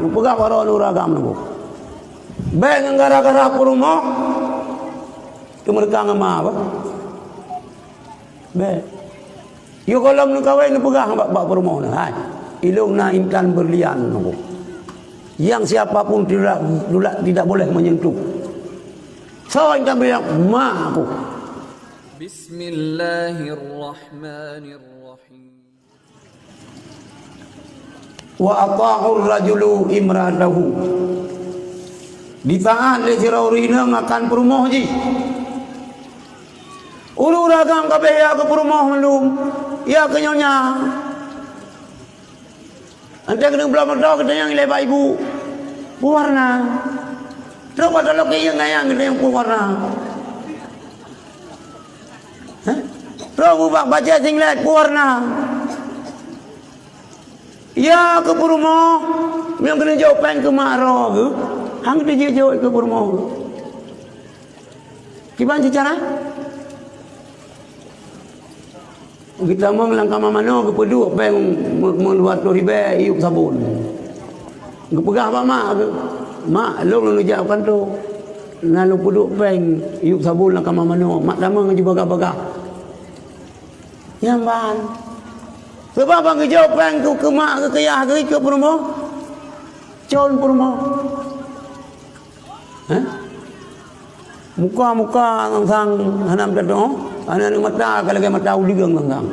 pegah para nuragam nunggu. Baik gara-gara perumoh, kemerdekaan apa? Baik. Yo kalau nu kawin nu pegah bak perumoh nah. Ilung na intan berlian nunggu. Yang siapapun tidak boleh menyentuh. So intan berlian mak aku. Bismillahirrahmanirrahim. Wa ata'ur rajulu imratahu. Ditaat le siraurina makan perumoh ji. Ulu ragam kabeh ya ke perumoh melum. Ya ke nyonya. Ante kena belah mertua kita yang lebat ibu. Warna. Terus pada lo ke yang ngayang kita yang warna. Terus ubah baca singlet warna. Ya ke perumoh. Yang kena jawapan ke makro ke. Hang dia jawab ke perumoh ke. Gimana cara? Kita mau melangkah mana ke peduk peng meluat ribe iuk sabun. Kepegah apa mak ke? Mak long lu jawabkan tu. Lalu peduk peng iuk sabun langkah mana? Mak dama ngaji bagah-bagah. Yang ban. Sebab bang ke jawapan ke mak ke kayah ke perumoh. Con perumoh. Muka-muka sang hanam tado. Anak mata kalau mata uligang lang.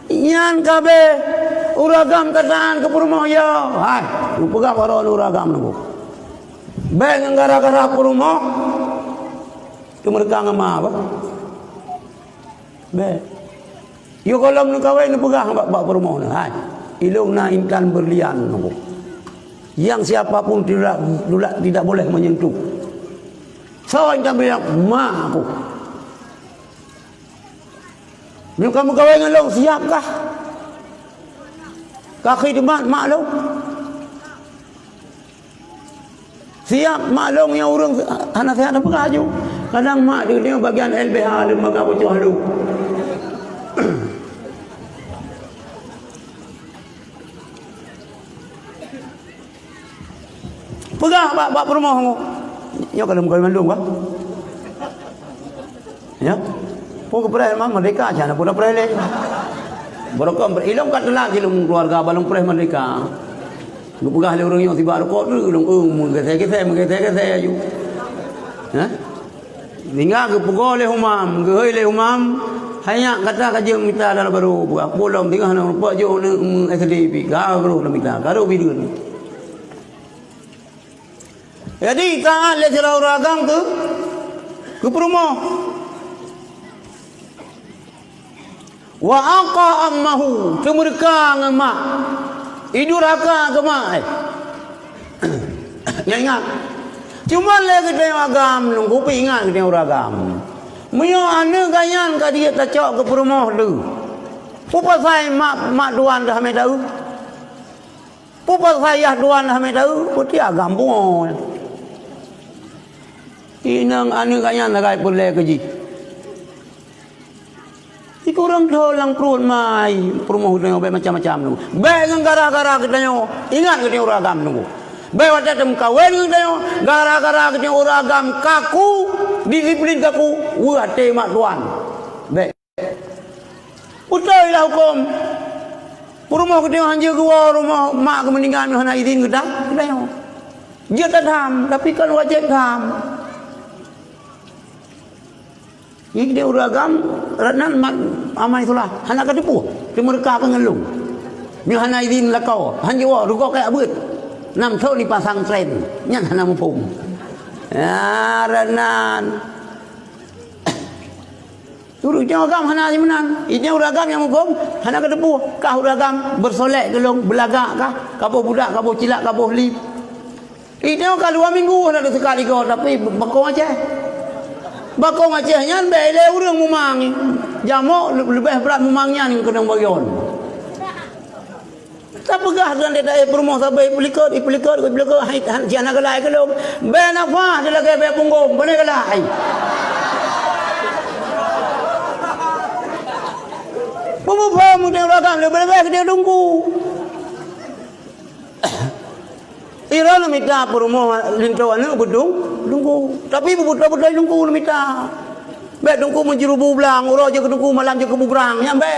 Yan kabe uragam kataan ke perumoh ya. Hai, lu pegah para uragam nunggu. Baik gara-gara perumoh kemerdekaan apa? Baik. Yo kalau nu kawin nu pegah bak perumoh nah. Hai, ilung na intan berlian nunggu. Yang siapapun tidak boleh menyentuh. So intan bilang mak aku. Ni kamu kawin dengan long siapkah? Kaki demat mak long. Siap mak long yang urang anak saya ada pekaju. Kadang mak dia bagian LBH lembaga bocah lu. Pegah bak rumah mu. Ya kalau muka mandung kah? Ya. Pun keperai mah merdeka aja nak pun perai le. Berokam berilong kat telah silung keluarga balong perai merdeka. Lu pegah le orang yang tiba rokok tu long menggetek ayu. Ha? Tinggal ke pegol le humam, gehoi le humam. Hanya kata kaje minta dalam baru buat bolong tinggal nak rupak jo SDP. Ga baru minta. Garu bidun. Jadi taat le jerau ragam ke perumoh. Wa aqa ammahu kemerdekaan mak. Idu raka ke mak. Yang ingat. Cuma le kita agam nunggu pi ingat kita ragam. Mio ane ganyan ka dia tacok ke perumoh tu. Pupa sai mak duan dah me tahu. Pupa saya duan dah me tahu, putih agam pun. Inang ane ganyan nagai pulai keji. Iku orang tolong perut mai perumoh kita macam-macam tu. Baik gara-gara kita nyo ingat kita ragam tu. Baik waktu tem kawin kita nyo gara-gara kita ragam kaku disiplin kaku buat mak tuan. Baik. Putai lah hukum. Perumoh kita hanya gua rumah mak kemeninggal hana izin kita nyo. Dia tak ham tapi kan wajib ham. Ini dia uragam ranan mak amai itulah hana katipu di mereka pengelung ni hana izin lakau hanya wa rugo kayak beut nam thau ni pasang tren nyan hana mumpung ya ranan turu uragam hana menan ini uragam yang mumpung hana katipu kah uragam bersolek gelung belagak kah kabuh budak kabuh cilak kabuh li ini kalau 2 minggu ada sekali kau tapi bakong aja. Bakong Acehnya bele urang mumang. Jamok lebih berat mumangnya ni kena bagian. Tak pegah dengan dia perumoh sampai iplikat hai jana galai kelong. Ben apa dia lagi be punggung, bene galai. Bubu pam dia ragam lebih dia tunggu. Ira na minta perumo linto anu bedung dungku. Tapi buta-buta dungku minta. Be dungku menjerubu belang, uro je ke dungku malam je ke bugrang nyambe.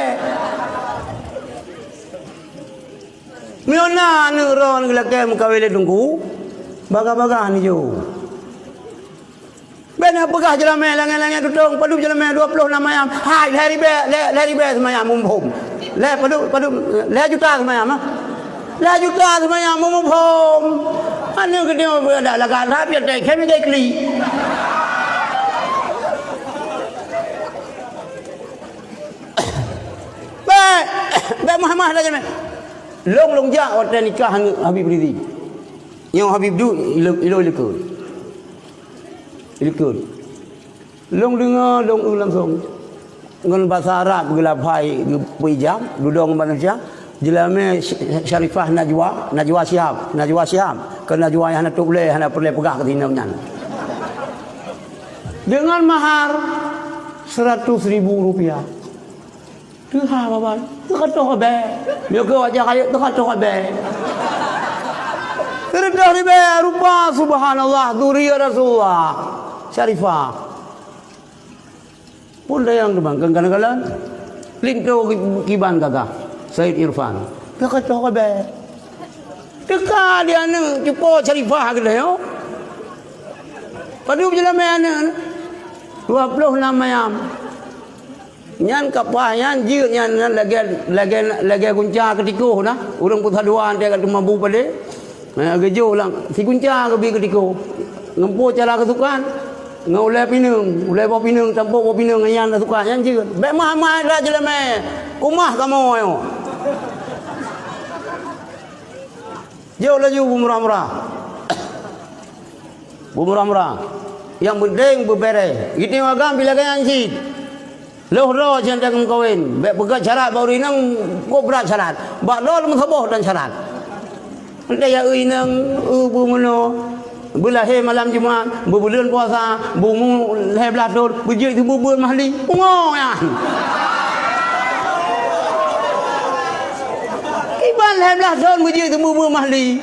Miona anu ro ngelake mukawele dungku. Baga-baga ni jo. Bena pegah jelame langan-langan tutung padu jelame 20 namayam. Hai lari be semayam mumpum. Le padu le juta semayam ah. Le juta semayam mumpum. Anu gede ada laga rapi ada kemi gay kli. Be Muhammad dah jelame. Long ja hotel nikah Habib Rizik. Yang Habib du ilo ikut. Long dengar dong langsung. Ngan bahasa Arab gelapai pijam dudong manusia. Jelame Syarifah Najwa Syihab. Ke Najwa yang nak boleh hana perlu pegah ke tinamnya. Dengan mahar 100,000 rupiah. Tu ha baban. Tu kata be. Dia ke wajah kaya tu kata be. Terdah ni be rupa subhanallah duriya Rasulullah. Syarifah pun dah yang demang kadang-kadang linto kiban gagah Said Irfan dia kata kabe teka dia anu cepo Syarifah gede yo padu jelame anu 20 namayam nyan kapah nyan jieu nyan lagi gunca ketiko nah urang putaduan dia kat mampu pade gejo lang si gunca ke bi ketiko ngempo cara kesukan ngau le pinung, ule bawa pinung, tampuk bawa pinung, yang dah suka, yang je. Baik mah dah je lama, kumah kamu yo. Jauh laju bumurah-murah. Yang penting berbere. Itu agam bila kaya anjing. Loh jangan tak kawin. Baik pegat syarat baru inang kau berat syarat. Bak lo menghaboh dan syarat. Nanti ya inang bumuno. Berlahir malam Jumaat, berbulan puasa, bumu lahir belador, berjaya itu bulan mahli. Pungo ya. Iban lahir belador, berjaya itu bulan mahli.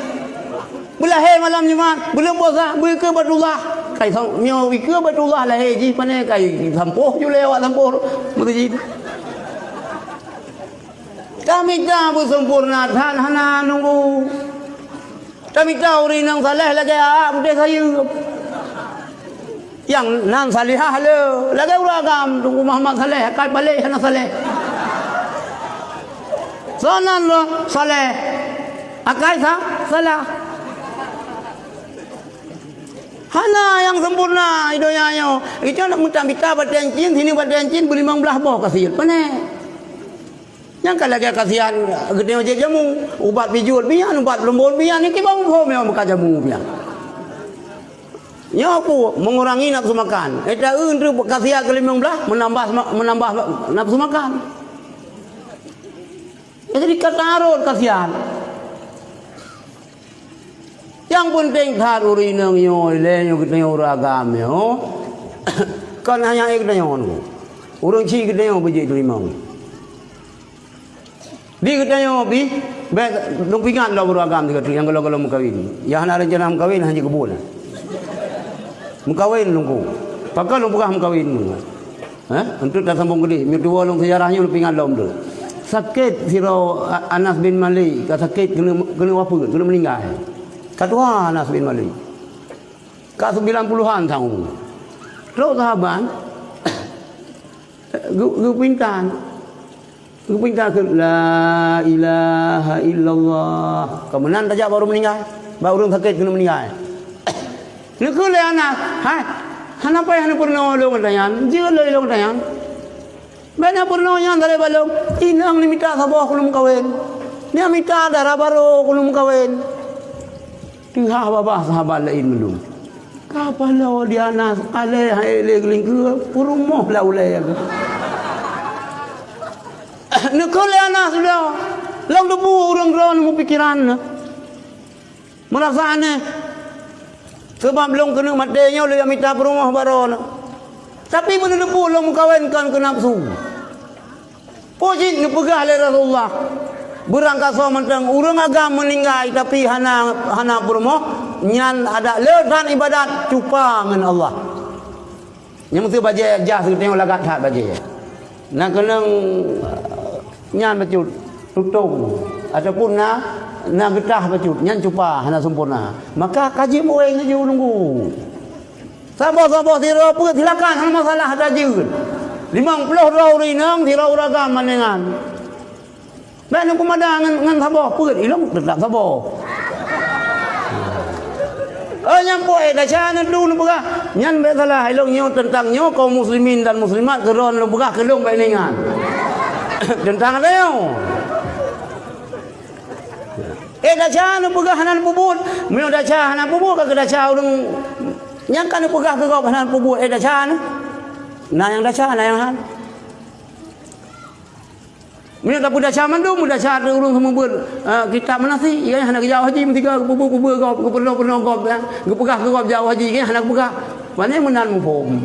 Berlahir malam Jumaat, bulan puasa, berke Batullah. Kai thong mio ke Batullah lahir ji pane kai thampoh ju lewat thampoh berji. Kami dah bersempurna than hana nunggu. Kami tahu rinang saleh lagi budaya saya. Yang nan salihah le lagi uragam tunggu Muhammad Saleh kai balik hana saleh. Sonan lo saleh. Akai salah. Hana yang sempurna hidayahnya. Itu nak minta minta badan jin sini badan jin beli 15 boh kasih. Pane. Yang kalau lagi kasihan gede aja jamu, ubat bijul pian, ubat lembut pian, ni kita mau memang bukan jamu pian. Ya aku mengurangi nafsu makan. Eta untuk kasihan ke-15 menambah nafsu makan. Jadi katarut kasihan. Yang penting haruri nang yo le yo kita uragam yo. Kan hanya ikna yo. Urang ci kita yo beje limang. Di katanya bi, dong pingat lah beragam dekat yang kalau mukawin. Yang nak rencana mukawin hanya kebun. Mukawin nunggu. Pakai lu bukan mukawin nunggu. Untuk dah sambung gede. Mitua long sejarahnya lu pingat lom tu. Sakit siro Anas bin Malik. Sakit kena apa? Kena meninggal. Katua Anas bin Malik. Kat 90-an tahun. Terus sahabat. Gu pintan. Aku pinta ke la ilaha illallah. Kemudian saja baru meninggal. Baru sakit kena meninggal. Lekul anak. Hai. Kenapa yang pernah long tayan? Jangan long tayan. Banyak pernah yang dari balong. Inang ni minta sabah kulum kawin. Dia minta darah baru kulum kawin. Tinggal bapa sahabat lain belum. Kapan lawa dia anak aleh hai legeling ke purumoh lah ulai ke. Nekole anak sudah. Lang debu orang drone mu pikiran. Merasaan sebab belum kena matenya oleh yang minta perumah baron. Tapi mana debu lang mu kawinkan ke nafsu. Pojit ni pegah oleh Rasulullah. berangkasa mentang urang agama meninggal tapi hana promo nyan ada ledan ibadat cupa dengan Allah. Yang mesti baca jah tengok lagat hat baca. Nak kena nyan bacut tutung ataupun na getah bacut nyan cupa hana sempurna. Maka kaji moeng saja nunggu. Sabar tira apa silakan hang masalah ada je. 50 rau rinang tira uragam manengan. Baik nak kumada ngan sabar peut ilong tetap sabar. Yang poe dah cana dulu begah. Nyan baik salah ilong nyo tentang nyo kaum muslimin dan muslimat keron lu begah kelong baik ningan. Tentang dia. Dah cana begah hanan pubut. Mio dah cana hanan pubut ka dah cana urang yang kan begah ke kau hanan pubut dah cana. Nah yang dah cana yang han. Mio dah budak caman tu mudah cara urang semua ber kitab menasi ia hendak jauh haji mestiga kubur kau pernah kau ke pegah ke kau jauh haji kan hendak pegah mana menan mufum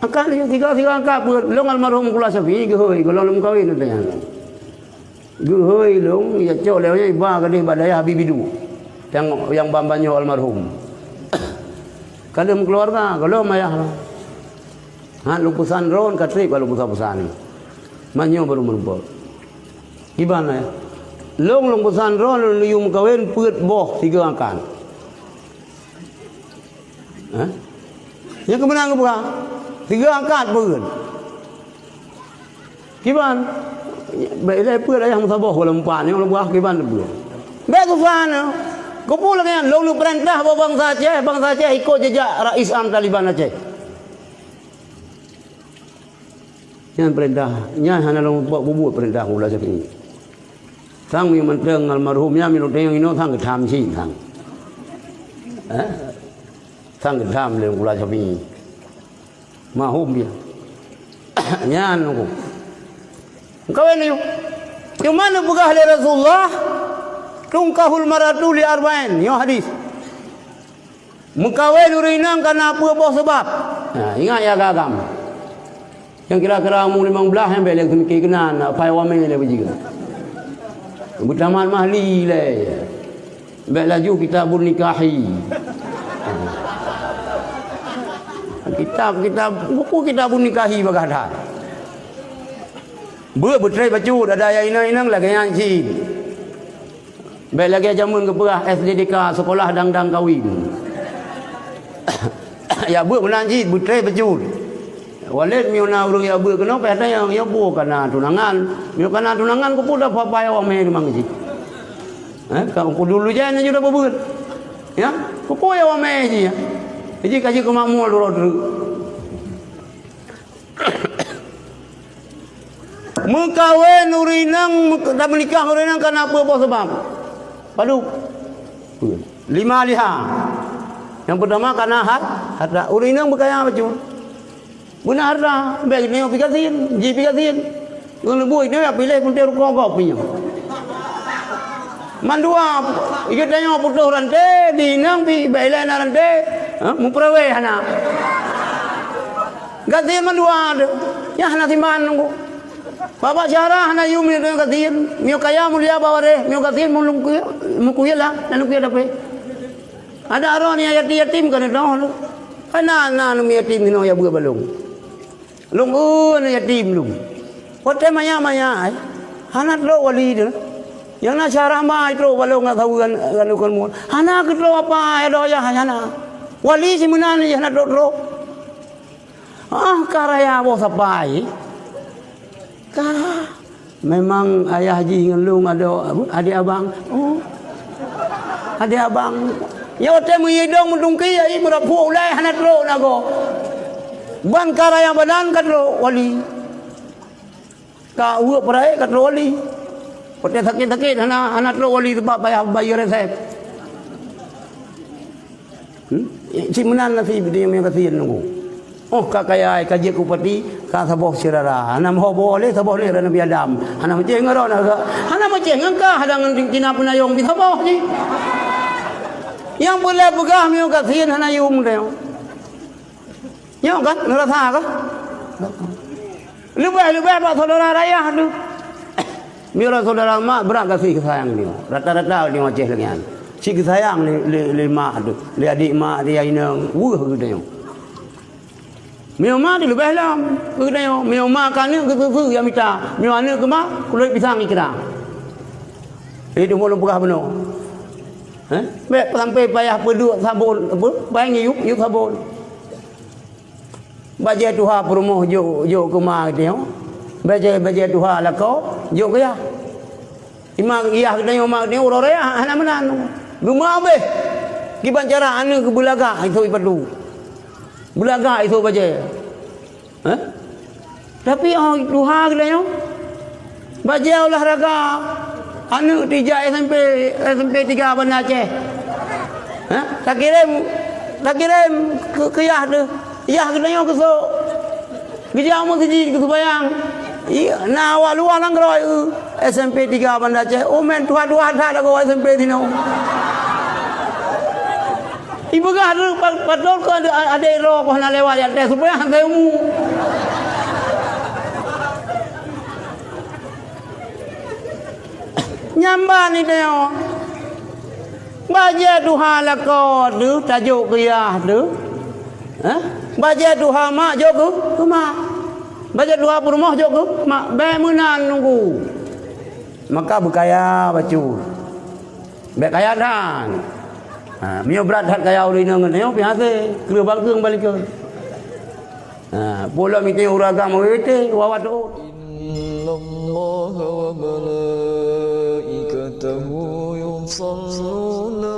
akal dia tiga angkat long almarhum kula Syafi'i gehoi kalau lum kawin tu yang gehoi long ya cok lewnya iba ke dia badaya Habibidu yang bambanyo almarhum kalau keluarga kalau mayah lupusan ron katrip kalau pusan manyo baru merupakan gimana ya long pesan ron lium kawin peut boh 3 angkat yang kemenang ke bukan 3 angkat peut gimana baiklah peut ayah musabah kalau empat yang buah gimana peut baik ke sana kau pula kan long perintah bangsa Aceh ikut jejak Rais Am Taliban Aceh. Yang perintah, nya hana long buat perintah kula Syafi'i. Sang mi menteng almarhumnya mi luteng ino sang ke tham chi sang. Sang ke tham le kula Syafi'i. Mahum dia. Nya anu. Kau ni. Cuma nu begah le Rasulullah tungkahul maratu li arba'in, yo hadis. Mengkawin urinang karena apa sebab? Ingat ya gagam. Yang kira-kira umur 15 yang belak tu mikir kenan pai wame le bejiga. Butaman mahli le. Baik laju kitabun nikahi. Kitab buku kitabun nikahi bagadah. Beutrai baju ada yang inang lagi yang cin. Baik lagi jamun ke perah SDDK sekolah dang kawin. Ya menanji beutrai baju. Walid miuna urang ya beu kena peta yang ya bu kana tunangan. Mio kana tunangan ku pun dapat payah wame mang ji. Kau ku dulu jangan juga bebeut. Ya, ku poya wame ji ya. Ji kaji ku makmul dulu. Mengkawin urinang dah menikah urinang kana apa sebab? Padu. 5 liha. Yang pertama kana harta urinang berkaya apa cu? Benar dah, baik ni aplikasi, aplikasi. Kalau buat ni pilih pun teruk kau punya. Mandua, ikut tanya putus rantai, dinang pi baiklah rantai, memperawe hana. Gatin mandua ada, ya hana timban nunggu. Bapa cara hana yumi tu gatin, mio kaya mulia bawa deh, mio gatin mukuya lah, lalu kuya dapat. Ada orang yang yatim kan itu, hana yatim ni ya buat balung. Long yatim long. Wate maya hanat lo wali dia. Yang nak syarah mai tro balong nak tahu kan mu. Hana ketro apa do ya hana. Wali si menan ya hanat tro. Karaya bo sapai. Memang ayah haji dengan long ada adik abang. Adik abang. Ya wate muyidong mudungki ai murapu ulai hanat tro nago. Ban karaya badan katro wali. Ka uak perai katro wali. Pote sakit anak lo wali sebab bayar resep. Si menan nasi dia yang kasihan nunggu. Oh kakaya kaji kupati ka saboh sirara. Ana mo boleh saboh le Nabi Adam. Ana maceng ngaron ana maceng angka hadang tina penayong di saboh ni. Yang boleh begah mi kasihan ana yung deo. Yo kan ngerasa kan? Lebih pak saudara raya tu. Mira saudara mak berat kasih sayang dia. Rata-rata dia macam lagi. Si sayang le mak tu. Le adik mak dia ina wah gitu. Mio mak dia lebih lam. Gitu. Mio mak kan ni ke yang minta. Mio anak ke mak kulit pisang ikram. Itu mula berah benar. Baik sampai payah peduk sabun apa? Bayang yuk sabun. Baca Tuhan perumoh jo ke mak dia. Baca Tuhan lah kau jo ke ya. Imang iya kita mak dia orang raya anak menan. Rumah be. Ki bancara anak ke belaga itu perlu. Belaga itu baca. Tapi Tuhan kita yo. Baca olahraga. Anak 3 SMP 3 Bandar Aceh. Tak kirim ke yah tu. Yah ke tanya ke so. Kerja amat siji ke bayang. Iya, nah awak luar lang keroi SMP 3 Bandar Aceh. Oh men tuhan tak ada kau SMP sini. Ibu kah ada patut kau ada roh kau nak lewat ya teh supaya hantai mu. Nyamba ni dia. Baca Tuhan lah kau tu tajuk qiyah tu. Baca Tuhan mak jok ke mak. Baca Tuhan rumah jok ke mak. Baik menan nunggu. Maka berkaya bacu. Baik kaya dan. Mio berat hat kaya uli nang nyo piate. Kira bangkeung balik ke. Pola mite uragam wete wawat tu. Innallaha wa malaikatahu yusalluna